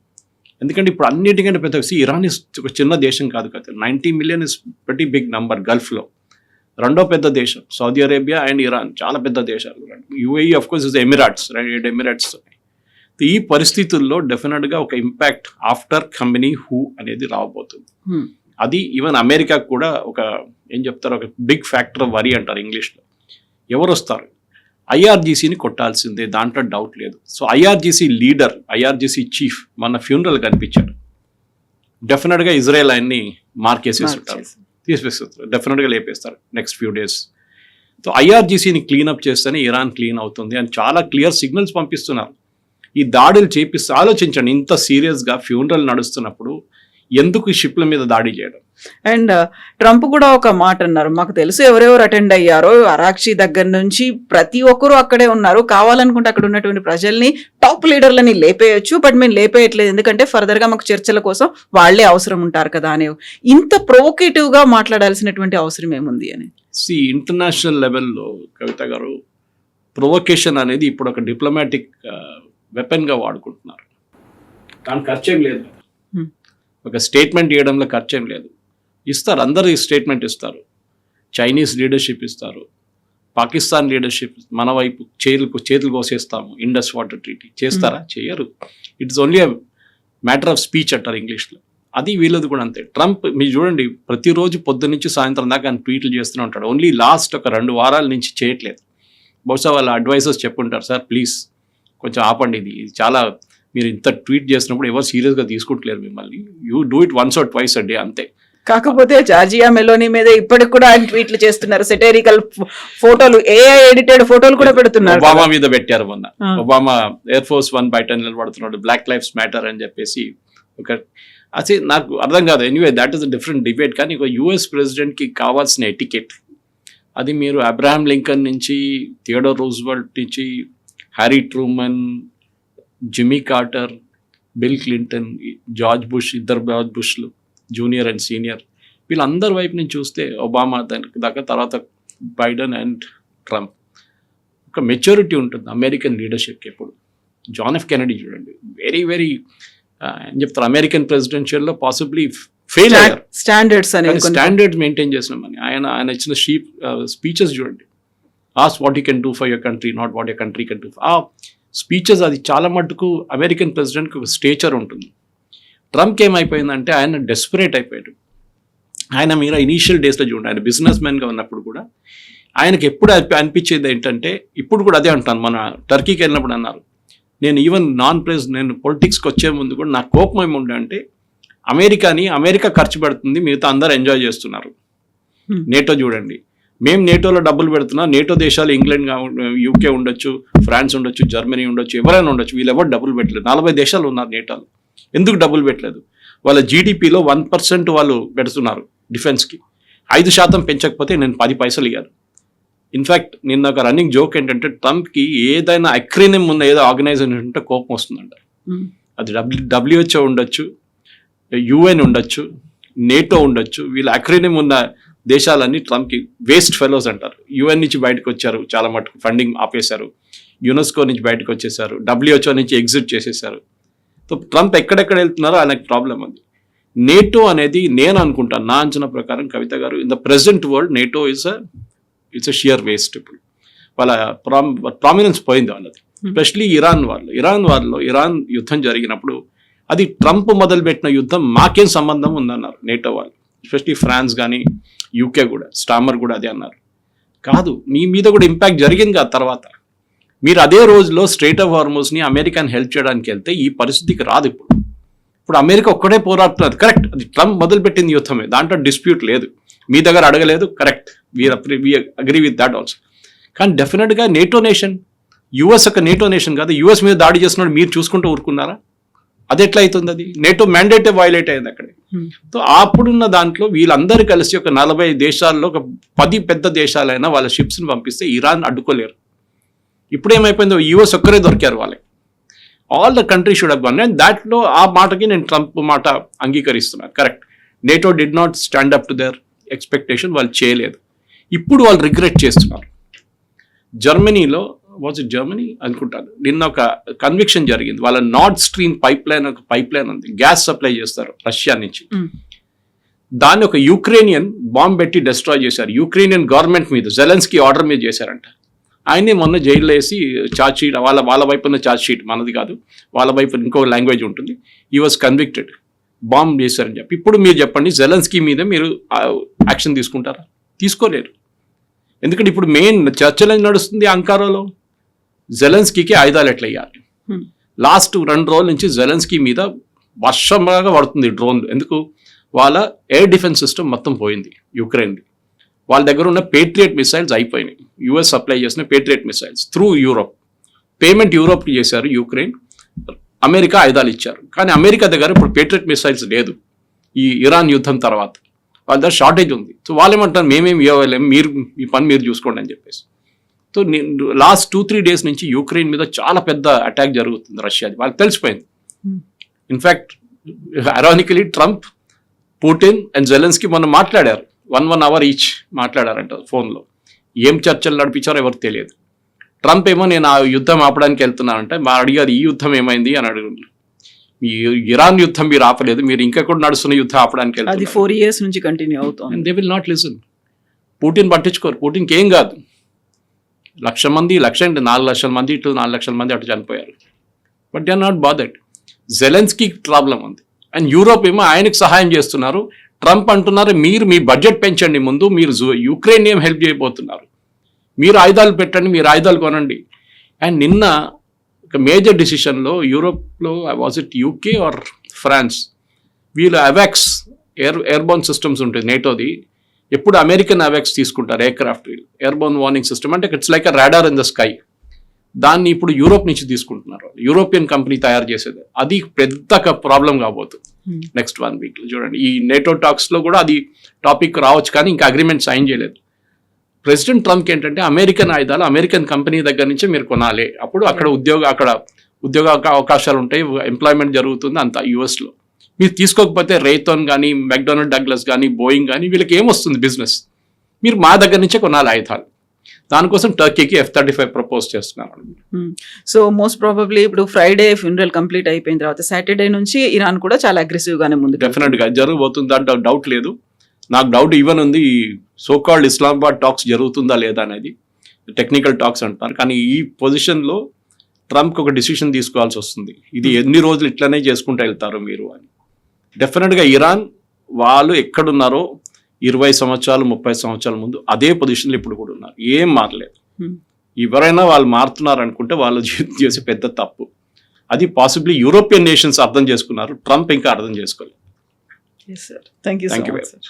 ఎందుకంటే ఇప్పుడు అన్నిటికంటే పెద్ద ఇరాన్ ఒక చిన్న దేశం కాదు కదా, 90 మిలియన్ ఇస్ ప్రతి బిగ్ నంబర్. గల్ఫ్లో రెండో పెద్ద దేశం సౌదీ అరేబియా అండ్ ఇరాన్, చాలా పెద్ద దేశాలు. UAE of course is Emirates, 7 Emirates. ఈ పరిస్థితుల్లో డెఫినెట్గా ఒక ఇంపాక్ట్ ఆఫ్టర్ ఖమేనీ హూ అనేది రాబోతుంది. అది ఈవెన్ అమెరికాకు కూడా ఒక ఏం చెప్తారు, ఒక బిగ్ ఫ్యాక్టర్ వరీ అంటారు ఇంగ్లీష్లో. ఎవరు వస్తారు? ఐఆర్జీసీని కొట్టాల్సిందే, దాంట్లో డౌట్ లేదు. So IRGC leader, IRGC chief మన ఫ్యూనరల్ కనిపించాడు. డెఫినెట్గా ఇజ్రాయెల్ ఆయన్ని మార్కేసేసి ఉంటారు, తీసివేస్తారు, డెఫినెట్గా లేపేస్తారు నెక్స్ట్ ఫ్యూ డేస్. సో ఐఆర్జీసీని క్లీనప్ చేస్తేనే ఇరాన్ క్లీన్ అవుతుంది అని చాలా క్లియర్ సిగ్నల్స్ పంపిస్తున్నారు. ఈ దాడులు చేపిస్తే ఆలోచించండి, ఇంత సీరియస్గా ఫ్యూనరల్ నడుస్తున్నప్పుడు ఎందుకు షిప్ల మీద దాడి చేయడం? అండ్ ట్రంప్ కూడా ఒక మాట అన్నారు, మాకు తెలుసు ఎవరెవరు అటెండ్ అయ్యారో, అరాక్షి దగ్గర నుంచి ప్రతి ఒక్కరూ అక్కడే ఉన్నారు, కావాలనుకుంటే అక్కడ ఉన్నటువంటి ప్రజల్ని, టాప్ లీడర్లని లేపేయచ్చు, బట్ మేము లేపేయట్లేదు, ఎందుకంటే ఫర్దర్ గా మాకు చర్చల కోసం వాళ్లే అవసరం ఉంటారు కదా అని. ఇంత ప్రొవోకేటివ్ గా మాట్లాడాల్సినటువంటి అవసరం ఏముంది అని? ఇంటర్నేషనల్ లెవెల్లో కవిత గారు, ప్రొవోకేషన్ అనేది ఇప్పుడు ఒక డిప్లొమాటిక్ వెపన్ గా వాడుకుంటున్నారు. దానికి ఖర్చేం లేదు, ఒక స్టేట్మెంట్ ఇవ్వడంలో ఖర్చేం లేదు. ఇస్తారు, అందరూ ఈ స్టేట్మెంట్ ఇస్తారు. చైనీస్ లీడర్షిప్ ఇస్తారు, పాకిస్తాన్ లీడర్షిప్ మన వైపు చేతులు కోసేస్తాము, ఇండస్ వాటర్ ట్రీటీ చేస్తారా? చేయరు. It's only a matter of speech అంటారు ఇంగ్లీష్లో. అది వీళ్ళది కూడా అంతే. ట్రంప్ మీరు చూడండి, ప్రతిరోజు పొద్దు నుంచి సాయంత్రం దాకా ఆయన ట్వీట్లు చేస్తూనే ఉంటాడు. ఓన్లీ లాస్ట్ ఒక 2 వారాల నుంచి చేయట్లేదు. బహుశా వాళ్ళ అడ్వైజర్స్ చెప్పుంటారు, సార్ ప్లీజ్ కొంచెం ఆపండి, ఇది చాలా మీరు ఇంత ట్వీట్ చేసినప్పుడు ఎవరు సీరియస్గా తీసుకుంటలేరు మిమ్మల్ని, you do it once or twice a day అంతే. కాకపోతే జార్జియా మెలోనీ మీద ఇప్పటికి కూడా ఆయన ట్వీట్లు చేస్తున్నారు, సెటైరికల్ ఫోటోలు, ఏఐ ఎడిటెడ్ ఫోటోలు కూడా పెడుతున్నారు. ఒబామా మీద పెట్టారు మొన్న, ఒబామా ఎయిర్ ఫోర్స్ 1 బయట నిలబడుతున్నాడు, బ్లాక్ లైఫ్స్ మ్యాటర్ అని చెప్పేసి. అది నాకు అర్థం కాదు. Anyway that is a different debate. కానీ ఒక యుఎస్ ప్రెసిడెంట్కి కావాల్సిన ఎటికెట్ అది మీరు అబ్రహాం లింకన్ నుంచి, థియోడోర్ రూజ్వెల్ట్ నుంచి, Harry Truman, Jimmy Carter, bill Clinton, George bush, ఇద్దరు జార్జ్ బుష్లు జూనియర్ అండ్ సీనియర్, వీళ్ళందరి వైపు నుంచి చూస్తే ఒబామా దాకా, తర్వాత బైడెన్ అండ్ ట్రంప్, ఒక మెచ్యూరిటీ ఉంటుంది అమెరికన్ లీడర్షిప్కి ఎప్పుడు. జాన్ ఎఫ్ కెనడీ చూడండి, వెరీ వెరీ ఏం చెప్తారు, అమెరికన్ ప్రెసిడెన్షియల్లో పాసిబ్లీ ఫెయిల్ అయ్యారు. స్టాండర్డ్స్ మెయింటైన్ చేసినామని ఆయన ఇచ్చిన స్పీచెస్ చూడండి, ask what you can do for your country, not what your country can do. ఆ స్పీచెస్ అది చాలా మటుకు అమెరికన్ ప్రెసిడెంట్కి ఒక స్టేచర్ ఉంటుంది. ట్రంప్కి ఏమైపోయిందంటే ఆయన డెస్పరేట్ అయిపోయాడు. ఆయన మీరు ఇనీషియల్ డేస్లో చూడండి, ఆయన బిజినెస్ మ్యాన్గా ఉన్నప్పుడు కూడా ఆయనకి ఎప్పుడు అనిపించేది ఏంటంటే, ఇప్పుడు కూడా అదే అంటాను, మన టర్కీకి వెళ్ళినప్పుడు అన్నారు, నేను ఈవెన్ నేను పొలిటిక్స్కి వచ్చే ముందు కూడా నాకు కోపం ఏముండే అంటే, అమెరికా ఖర్చు పెడుతుంది, మిగతా అందరూ ఎంజాయ్ చేస్తున్నారు. నేటో చూడండి, మేము నేటోలో డబ్బులు పెడుతున్నాం, నేటో దేశాలు ఇంగ్లాండ్, యూకే ఉండొచ్చు, ఫ్రాన్స్ ఉండొచ్చు, జర్మనీ ఉండొచ్చు, ఎవరైనా ఉండొచ్చు, వీళ్ళు ఎవరు డబ్బులు పెట్టలేదు. 40 దేశాలు ఉన్నారు నేటోలో, ఎందుకు డబ్బులు పెట్టలేదు? వాళ్ళ జీడిపిలో 1% వాళ్ళు పెడుతున్నారు డిఫెన్స్కి. 5% పెంచకపోతే నేను 10 పైసలు ఇవ్వాలి. ఇన్ఫ్యాక్ట్ నిన్న ఒక రన్నింగ్ జోక్ ఏంటంటే, ట్రంప్కి ఏదైనా అక్రోనిమ్ ఉన్న ఏదో ఆర్గనైజేషన్ ఉంటే కోపం వస్తుందంట. అది WHO ఉండొచ్చు, UN ఉండొచ్చు, నేటో ఉండొచ్చు, వీళ్ళ అక్రోనిమ్ ఉన్న దేశాలన్నీ ట్రంప్కి వేస్ట్ ఫెలోస్ అంటారు. యుఎన్ నుంచి బయటకు వచ్చారు, చాలా మటుకు ఫండింగ్ ఆపేశారు, యునెస్కో నుంచి బయటకు వచ్చేసారు, WHO నుంచి ఎగ్జిట్ చేసేసారు. సో ట్రంప్ ఎక్కడెక్కడ వెళ్తున్నారో ఆయనకు ప్రాబ్లం ఉంది. నేటో అనేది నేను అనుకుంటాను, నా అంచనా ప్రకారం కవిత గారు, in the present world NATO it's a sheer waste. ఇప్పుడు వాళ్ళ ప్రామినెన్స్ పోయింది వాళ్ళది. ఎస్పెషలీ ఇరాన్ యుద్ధం జరిగినప్పుడు అది ట్రంప్ మొదలుపెట్టిన యుద్ధం, మాకేం సంబంధం ఉందన్నారు నేటో వాళ్ళు. ఎస్పెషలీ ఫ్రాన్స్ కానీ యూకే కూడా, స్టామర్ కూడా అదే అన్నారు. కాదు, మీ మీద కూడా ఇంపాక్ట్ జరిగింది కదా తర్వాత. మీరు అదే రోజులో స్ట్రైట్ ఆఫ్ హార్మోస్ని అమెరికాని హెల్ప్ చేయడానికి వెళ్తే ఈ పరిస్థితికి రాదు. ఇప్పుడు అమెరికా ఒక్కడే పోరాడుతున్నది, కరెక్ట్. అది ట్రంప్ మొదలుపెట్టింది యుద్ధమే, దాంట్లో డిస్ప్యూట్ లేదు. మీ దగ్గర అడగలేదు, correct, we agree with that also. కానీ డెఫినెట్గా నేటో నేషన్, యుఎస్ ఒక నేటో నేషన్ కాదు, యుఎస్ మీద దాడి చేస్తున్నాడు మీరు చూసుకుంటూ ఊరుకున్నారా? అది ఎట్లా అవుతుంది? అది నేటో మ్యాండేటే వైలేట్ అయింది అక్కడ. సో అప్పుడున్న దాంట్లో వీళ్ళందరూ కలిసి ఒక 40 దేశాల్లో ఒక 10 పెద్ద దేశాలైనా వాళ్ళ షిప్స్ని పంపిస్తే ఇరాన్ అడ్డుకోలేరు. ఇప్పుడు ఏమైపోయిందో, యుఎస్ ఒక్కరే దొరికారు వాళ్ళకి. All the country should have gun. And దాంట్లో ఆ మాటకి నేను ట్రంప్ మాట అంగీకరిస్తున్నాను, correct. NATO did not stand up to their expectation, వాళ్ళు చేయలేదు. ఇప్పుడు వాళ్ళు రిగ్రెట్ చేస్తున్నారు. జర్మనీలో జర్మనీ అనుకుంటాను, నిన్న ఒక కన్విక్షన్ జరిగింది. వాళ్ళ నార్డ్ స్ట్రీమ్ ఒక పైప్ లైన్ ఉంది, గ్యాస్ సప్లై చేస్తారు రష్యా నుంచి. దాన్ని ఒక యుక్రేనియన్ బాంబ్ పెట్టి డిస్ట్రాయ్ చేశారు. యుక్రేనియన్ గవర్నమెంట్ మీద, జెలెన్స్కీ ఆర్డర్ మీద చేశారంట. ఆయనే మొన్న జైల్లో వేసి ఛార్జ్ షీట్, వాళ్ళ వైపు ఉన్న ఛార్జ్ షీట్, మనది కాదు, వాళ్ళ వైపు ఇంకో లాంగ్వేజ్ ఉంటుంది. ఈ వాజ్ కన్విక్టెడ్, బాంబ్ చేశారని చెప్పి. ఇప్పుడు మీరు చెప్పండి, జెలెన్స్కీ మీద మీరు యాక్షన్ తీసుకుంటారా? తీసుకోలేరు. ఎందుకంటే ఇప్పుడు మెయిన్ చర్చలు నడుస్తుంది అంకారాలో, జెలెన్స్కీకి ఆయుధాలు ఎట్లా ఇవ్వాలి. లాస్ట్ 2 రోజుల నుంచి జెలెన్స్కీ మీద వర్షంలాగా పడుతుంది డ్రోన్లు. ఎందుకు? వాళ్ళ ఎయిర్ డిఫెన్స్ సిస్టమ్ మొత్తం పోయింది యుక్రెయిన్ది. వాళ్ళ దగ్గర ఉన్న పేట్రియట్ మిసైల్స్ అయిపోయినాయి. యుఎస్ సప్లై చేసిన Patriot missiles through Europe, payment యూరోప్కి చేశారు యుక్రెయిన్. అమెరికా ఆయుధాలు ఇచ్చారు, కానీ అమెరికా దగ్గర ఇప్పుడు పేట్రియట్ మిసైల్స్ లేదు. ఈ ఇరాన్ యుద్ధం తర్వాత వాళ్ళ దగ్గర షార్టేజ్ ఉంది. సో వాళ్ళు ఏమంటారు, మేమేమి ఇవ్వలేము, మీరు ఈ పని మీరు చూసుకోండి అని చెప్పేసి. సో లాస్ట్ 2-3 డేస్ నుంచి యుక్రెయిన్ మీద చాలా పెద్ద అటాక్ జరుగుతుంది రష్యాది, వాళ్ళకి తెలిసిపోయింది. In fact ironically Trump, Putin and Zelensky మొన్న మాట్లాడారు, 1 అవర్ ఈచ్ మాట్లాడారంట ఫోన్లో. ఏం చర్చలు నడిపించారో ఎవరికి తెలియదు. ట్రంప్ ఏమో నేను ఆ యుద్ధం ఆపడానికి వెళ్తున్నానంటే, మా అడిగారు ఈ యుద్ధం ఏమైంది అని అడుగుతున్నారు. ఈ ఇరాన్ యుద్ధం మీరు ఆపలేదు, మీరు ఇంకా కూడా నడుస్తున్న యుద్ధం ఆపడానికి వెళ్తారు. అది 4 years నుంచి కంటిన్యూ అవుతుంది. They will not listen. Putin పట్టించుకోరు, పుటిన్కి ఏం కాదు. 1,00,000 మంది, 4 లక్షల మంది ఇటు 4 లక్షల మంది అటు చనిపోయారు. But they are not bothered. Zelensky problem ఉంది, అండ్ యూరోప్ ఏమో ఆయనకు సహాయం చేస్తున్నారు. ట్రంప్ అంటున్నారు, మీరు మీ బడ్జెట్ పెంచండి, ముందు మీరు యుక్రెయిన్ ఏం హెల్ప్ చేయబోతున్నారు, మీరు ఆయుధాలు పెట్టండి, మీరు ఆయుధాలు కొనండి. అండ్ నిన్న ఒక మేజర్ డిసిషన్లో యూరోప్లో, was it UK or France, వీళ్ళు అవాక్స్ ఎయిర్బోర్న్ సిస్టమ్స్ ఉంటుంది నేటోది. ఎప్పుడు అమెరికన్ అవాక్స్ తీసుకుంటారు ఎయిర్క్రాఫ్ట్, ఎయిర్బోర్న్ వార్నింగ్ సిస్టమ్, అంటే it's like a radar in the sky. దాన్ని ఇప్పుడు యూరోప్ నుంచి తీసుకుంటున్నారు, యూరోపియన్ కంపెనీ తయారు చేసేది. అది పెద్ద ప్రాబ్లం కాబోతుంది నెక్స్ట్ 1 week. చూడండి, ఈ నేటో టాక్స్లో కూడా అది టాపిక్ రావచ్చు, కానీ ఇంకా అగ్రిమెంట్ సైన్ చేయలేదు. ప్రెసిడెంట్ ట్రంప్కి ఏంటంటే, అమెరికన్ ఆయుధాలు అమెరికన్ కంపెనీ దగ్గర నుంచే మీరు కొనాలి, అప్పుడు అక్కడ ఉద్యోగ అవకాశాలు ఉంటాయి, ఎంప్లాయ్మెంట్ జరుగుతుంది అంతా యుఎస్లో. మీరు తీసుకోకపోతే రేథాన్ కానీ, మెక్డొనాల్డ్ డగ్లస్ కానీ, బోయింగ్ కానీ, వీళ్ళకి ఏమొస్తుంది బిజినెస్? మీరు మా దగ్గర నుంచే కొనాలి ఆయుధాలు. దానికోసం టర్కీకి F-35 ప్రపోజ్ చేస్తున్నారు. సో మోస్ట్ ప్రాబబ్లీ ఇప్పుడు ఫ్రైడే ఫ్యూనరల్ కంప్లీట్ అయిపోయిన తర్వాత సాటర్డే నుంచి ఇరాన్ కూడా చాలా అగ్రెసివ్ గానే ముందు డెఫినెట్గా జరగబోతుంది, దాంట్లో డౌట్ లేదు. నాకు డౌట్ ఈవెన్ ఉంది, సోకాల్డ్ ఇస్లామాబాద్ టాక్స్ జరుగుతుందా లేదా అనేది. టెక్నికల్ టాక్స్ అంటున్నారు, కానీ ఈ పొజిషన్లో ట్రంప్కి ఒక డిసిషన్ తీసుకోవాల్సి వస్తుంది. ఇది ఎన్ని రోజులు ఇట్లనే చేసుకుంటూ వెళ్తారు మీరు అని. డెఫినెట్గా ఇరాన్ వాళ్ళు ఎక్కడున్నారో 20 సంవత్సరాలు 30 సంవత్సరాల ముందు అదే పొజిషన్లో ఇప్పుడు కూడా ఉన్నారు, ఏం మారలేదు. ఎవరైనా వాళ్ళు మారుతున్నారు అనుకుంటే వాళ్ళు చేసే పెద్ద తప్పు. అది పాసిబ్లీ యూరోపియన్ నేషన్స్ అర్థం చేసుకున్నారు, ట్రంప్ ఇంకా అర్థం చేసుకోలేదు. Yes, sir. Thank you so much, sir.